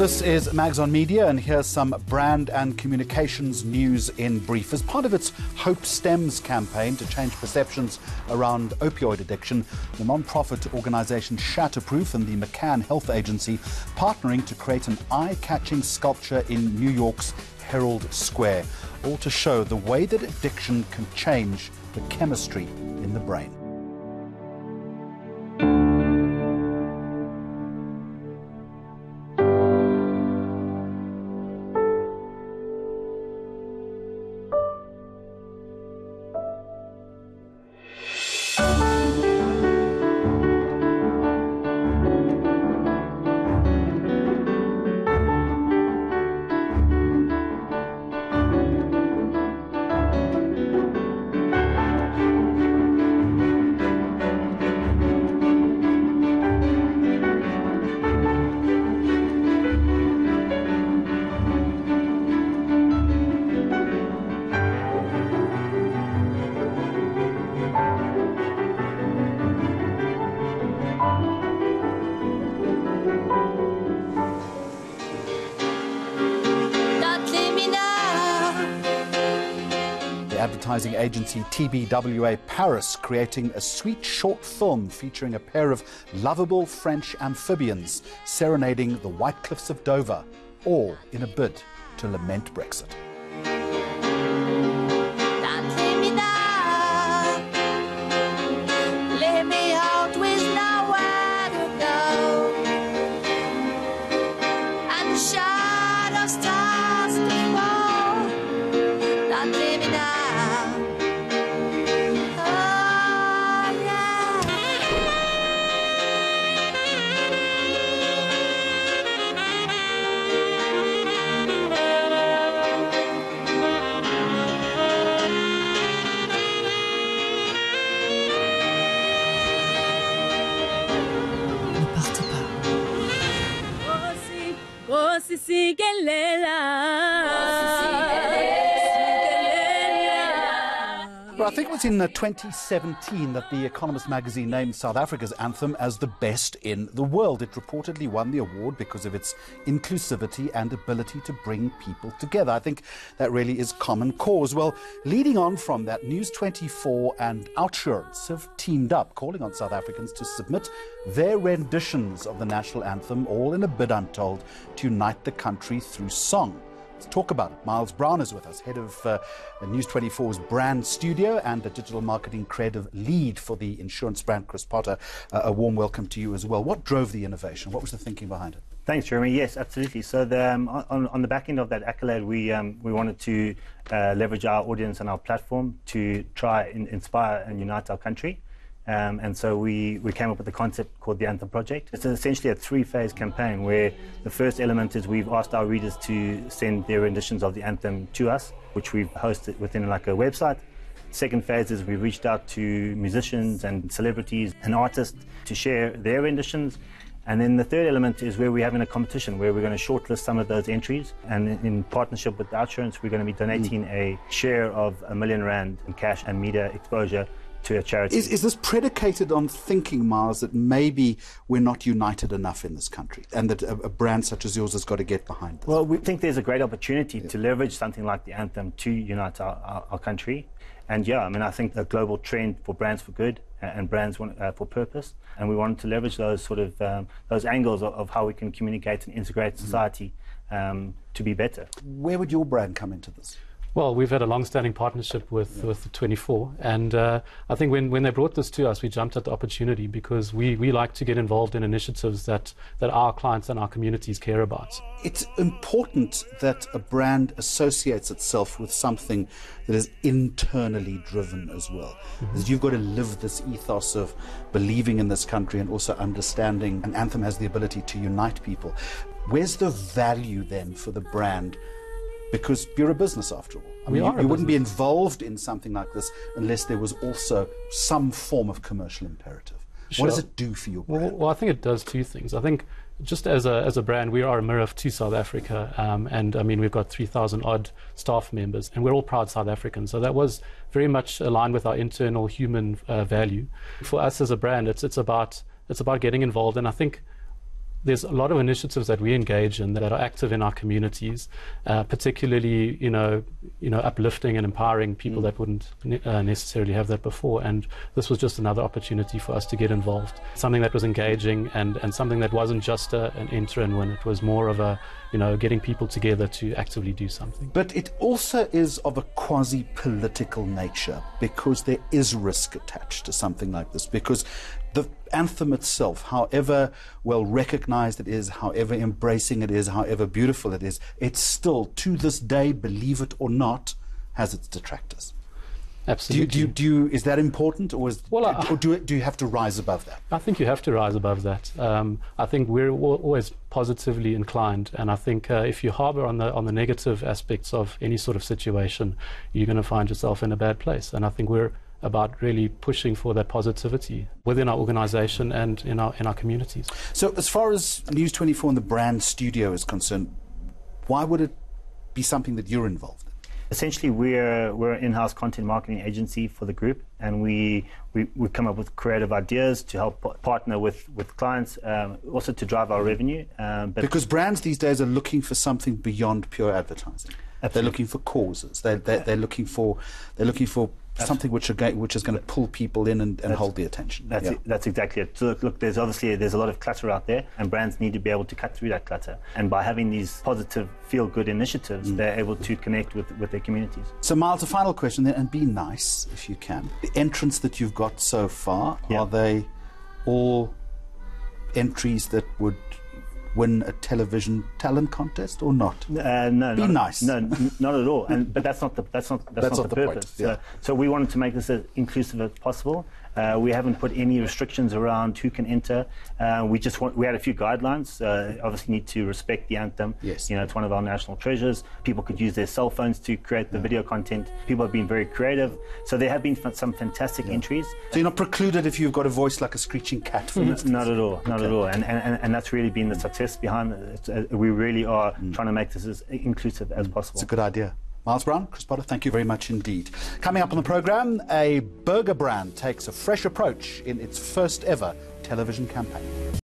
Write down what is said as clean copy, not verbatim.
This is Mags on Media, and here's some brand and communications news in brief. As part of its Hope Stems campaign to change perceptions around opioid addiction, the non-profit organisation Shatterproof and the McCann Health Agency partnering to create an eye-catching sculpture in New York's Herald Square, all to show the way that addiction can change the chemistry in the brain. Advertising agency TBWA Paris creating a sweet short film featuring a pair of lovable French amphibians serenading the White Cliffs of Dover, all in a bid to lament Brexit. Well, I think it was in 2017 that the Economist magazine named South Africa's anthem as the best in the world. It reportedly won the award because of its inclusivity and ability to bring people together. I think that really is common cause. Well, leading on from that, News24 and OUTsurance have teamed up, calling on South Africans to submit their renditions of the national anthem, all in a bid, I'm told, to unite the country through song. Let's talk about it. Miles Brown is with us, head of News24's brand studio and a digital marketing creative lead for the insurance brand, Chris Potter. A warm welcome to you as well. What drove the innovation? What was the thinking behind it? Thanks, Jeremy. Yes, absolutely. So on the back end of that accolade, we wanted to leverage our audience and our platform to try and inspire and unite our country. And so we came up with a concept called the Anthem Project. It's essentially a three-phase campaign where the first element is we've asked our readers to send their renditions of the anthem to us, which we've hosted within like a website. Second phase is we've reached out to musicians and celebrities and artists to share their renditions. And then the third element is where we're having a competition where we're going to shortlist some of those entries. And in partnership with OUTsurance, we're going to be donating a share of R1 million in cash and media exposure to a charity. Is this predicated on thinking, Miles, that maybe we're not united enough in this country and that a brand such as yours has got to get behind this? Well, we think there's a great opportunity to leverage something like the anthem to unite our country. And yeah, I mean, I think the global trend for brands for good and brands for purpose, and we wanted to leverage those sort of those angles of how we can communicate and integrate society to be better. Where would your brand come into this? Well, we've had a long-standing partnership with the 24, and I think when they brought this to us, we jumped at the opportunity because we like to get involved in initiatives that our clients and our communities care about. It's important that a brand associates itself with something that is internally driven as well. Because you've got to live this ethos of believing in this country and also understanding an anthem has the ability to unite people. Where's the value then for the brand? Because you're a business after all. I mean, you wouldn't be involved in something like this unless there was also some form of commercial imperative. Sure. What does it do for your brand? Well, I think it does two things. I think just as a brand, we are a mirror to South Africa, and I mean, we've got 3,000 odd staff members, and we're all proud South Africans. So that was very much aligned with our internal human value. For us as a brand, it's about getting involved, and I think there's a lot of initiatives that we engage in that are active in our communities, particularly, uplifting and empowering people that wouldn't necessarily have that before. And this was just another opportunity for us to get involved. Something that was engaging and something that wasn't just an enter and win. It was more of a, getting people together to actively do something. But it also is of a quasi-political nature, because there is risk attached to something like this, because the anthem itself, however well recognized it is, however embracing it is, however beautiful it is, it's still, to this day, believe it or not, has its detractors. Absolutely. Is that important, or do you have to rise above that? I think you have to rise above that. I think we're always positively inclined, and I think if you harbour on the negative aspects of any sort of situation, you're going to find yourself in a bad place. And I think we're about really pushing for that positivity within our organisation and in our communities. So, as far as News24 and the brand studio is concerned, why would it be something that you're involved in? Essentially, we're an in-house content marketing agency for the group, and we come up with creative ideas to help partner with clients, also to drive our revenue. Because brands these days are looking for something beyond pure advertising. Absolutely. They're looking for causes. They're looking for something which is going to pull people in and hold the attention. That's exactly it. So look, there's a lot of clutter out there, and brands need to be able to cut through that clutter. And by having these positive, feel-good initiatives, they're able to connect with their communities. So, Miles, a final question then, and be nice if you can. The entrants that you've got so far, are they all entries that would win a television talent contest or not? No, be nice. No, not at all. But that's not the purpose. Yeah. So we wanted to make this as inclusive as possible. We haven't put any restrictions around who can enter. We had a few guidelines. Obviously, need to respect the anthem. Yes. It's one of our national treasures. People could use their cell phones to create the video content. People have been very creative. So there have been some fantastic entries. So you're not precluded if you've got a voice like a screeching cat, for instance? Not at all. Not at all. And that's really been the success behind it. We really are trying to make this as inclusive as possible. It's a good idea. Miles Brown, Chris Potter, thank you very much indeed. Coming up on the programme, a burger brand takes a fresh approach in its first ever television campaign.